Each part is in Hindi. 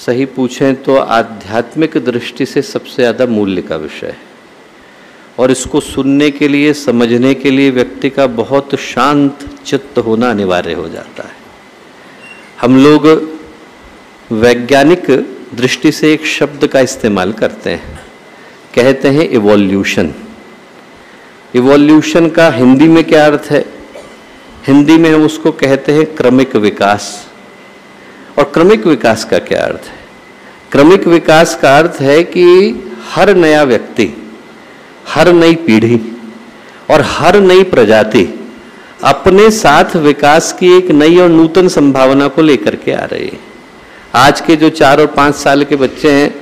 सही पूछें तो आध्यात्मिक दृष्टि से सबसे ज़्यादा मूल्य का विषय है, और इसको सुनने के लिए, समझने के लिए व्यक्ति का बहुत शांत चित्त होना अनिवार्य हो जाता है। हम लोग वैज्ञानिक दृष्टि से एक शब्द का इस्तेमाल करते हैं, कहते हैं इवोल्यूशन। इवोल्यूशन का हिंदी में क्या अर्थ है? हिंदी में हम उसको कहते हैं क्रमिक विकास। और क्रमिक विकास का क्या अर्थ है? क्रमिक विकास का अर्थ है कि हर नया व्यक्ति, हर नई पीढ़ी और हर नई प्रजाति अपने साथ विकास की एक नई और नूतन संभावना को लेकर के आ रही है। आज के जो 4 और 5 साल के बच्चे हैं,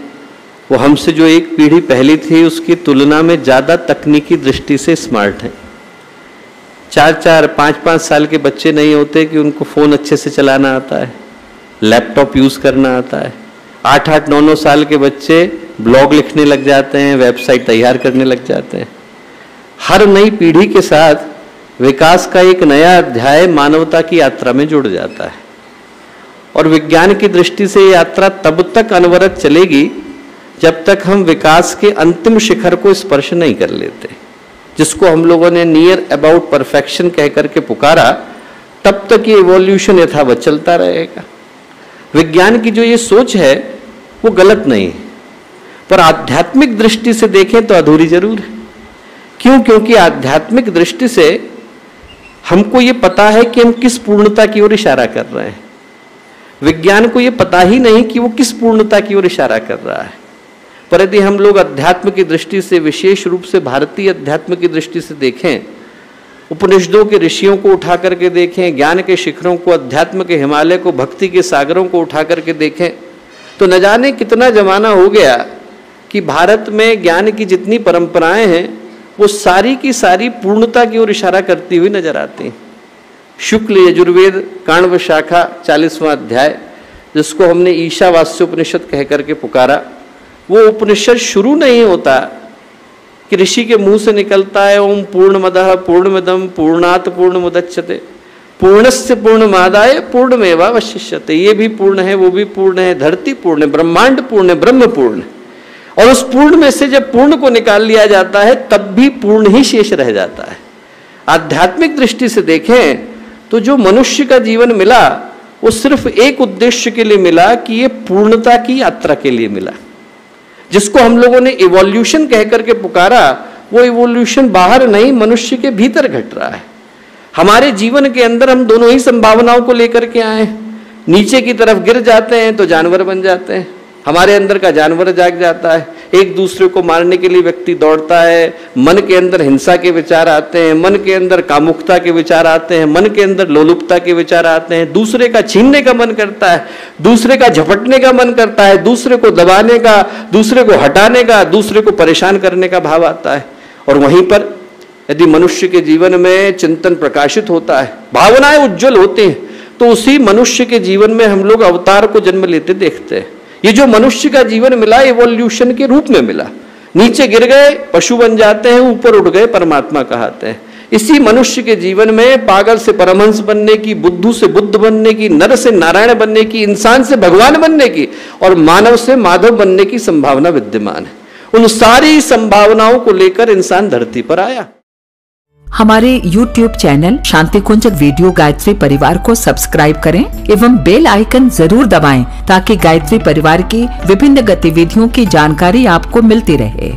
वो हमसे जो एक पीढ़ी पहली थी उसकी तुलना में ज़्यादा तकनीकी दृष्टि से स्मार्ट हैं। 4-4, 5-5 साल के बच्चे नहीं होते कि उनको फ़ोन अच्छे से चलाना आता है, लैपटॉप यूज़ करना आता है। 8-8, 9-9 साल के बच्चे ब्लॉग लिखने लग जाते हैं, वेबसाइट तैयार करने लग जाते हैं। हर नई पीढ़ी के साथ विकास का एक नया अध्याय मानवता की यात्रा में जुड़ जाता है, और विज्ञान की दृष्टि से ये यात्रा तब तक अनवरत चलेगी जब तक हम विकास के अंतिम शिखर को स्पर्श नहीं कर लेते, जिसको हम लोगों ने नियर अबाउट परफेक्शन कह करके पुकारा। तब तक ये इवोल्यूशन यथावत चलता रहेगा। विज्ञान की जो ये सोच है वो गलत नहीं है, पर आध्यात्मिक दृष्टि से देखें तो अधूरी जरूर है। क्यों? क्योंकि आध्यात्मिक दृष्टि से हमको ये पता है कि हम किस पूर्णता की ओर इशारा कर रहे हैं। विज्ञान को ये पता ही नहीं कि वो किस पूर्णता की ओर इशारा कर रहा है। पर यदि हम लोग अध्यात्म की दृष्टि से, विशेष रूप से भारतीय अध्यात्म की दृष्टि से देखें, उपनिषदों के ऋषियों को उठा करके देखें, ज्ञान के शिखरों को, अध्यात्म के हिमालय को, भक्ति के सागरों को उठा करके देखें, तो न जाने कितना जमाना हो गया कि भारत में ज्ञान की जितनी परंपराएं हैं वो सारी की सारी पूर्णता की ओर इशारा करती हुई नजर आती हैं। शुक्ल यजुर्वेद काण्व शाखा 40वां अध्याय, जिसको हमने ईशावास्य उपनिषद कह करके पुकारा, वो उपनिषद शुरू नहीं होता कि ऋषि के मुंह से निकलता है ओम पूर्णमदः पूर्णमिदं पूर्णात् पूर्णमुदच्यते पूर्णस्य पूर्णमादाय पूर्णमेवावशिष्यते। ये भी पूर्ण है, वो भी पूर्ण है, धरती पूर्ण है, ब्रह्मांड पूर्ण है, ब्रह्म पूर्ण है। और उस पूर्ण में से जब पूर्ण को निकाल लिया जाता है तब भी पूर्ण ही शेष रह जाता है। आध्यात्मिक दृष्टि से देखें तो जो मनुष्य का जीवन मिला वो सिर्फ एक उद्देश्य के लिए मिला कि ये पूर्णता की यात्रा के लिए मिला। जिसको हम लोगों ने इवोल्यूशन कह करके पुकारा, वो इवोल्यूशन बाहर नहीं, मनुष्य के भीतर घट रहा है। हमारे जीवन के अंदर हम दोनों ही संभावनाओं को लेकर के आए। नीचे की तरफ गिर जाते हैं तो जानवर बन जाते हैं, हमारे अंदर का जानवर जाग जाता है। एक दूसरे को मारने के लिए व्यक्ति दौड़ता है, मन के अंदर हिंसा के विचार आते हैं, मन के अंदर कामुकता के विचार आते हैं, मन के अंदर लोलुपता के विचार आते हैं, दूसरे का छीनने का मन करता है, दूसरे का झपटने का मन करता है, दूसरे को दबाने का, दूसरे को हटाने का, दूसरे को परेशान करने का भाव आता है। और वहीं पर यदि मनुष्य के जीवन में चिंतन प्रकाशित होता है, भावनाएं उज्जवल होती हैं, तो उसी मनुष्य के जीवन में हम लोग अवतार को जन्म लेते देखते हैं। ये जो मनुष्य का जीवन मिला इवोल्यूशन के रूप में मिला। नीचे गिर गए पशु बन जाते हैं, ऊपर उठ गए परमात्मा कहते हैं। इसी मनुष्य के जीवन में पागल से परमहंस बनने की, बुद्धू से बुद्ध बनने की, नर से नारायण बनने की, इंसान से भगवान बनने की और मानव से माधव बनने की संभावना विद्यमान है। उन सारी संभावनाओं को लेकर इंसान धरती पर आया। हमारे YouTube चैनल शांति कुंज वीडियो गायत्री परिवार को सब्सक्राइब करें एवं बेल आइकन जरूर दबाएं ताकि गायत्री परिवार की विभिन्न गतिविधियों की जानकारी आपको मिलती रहे।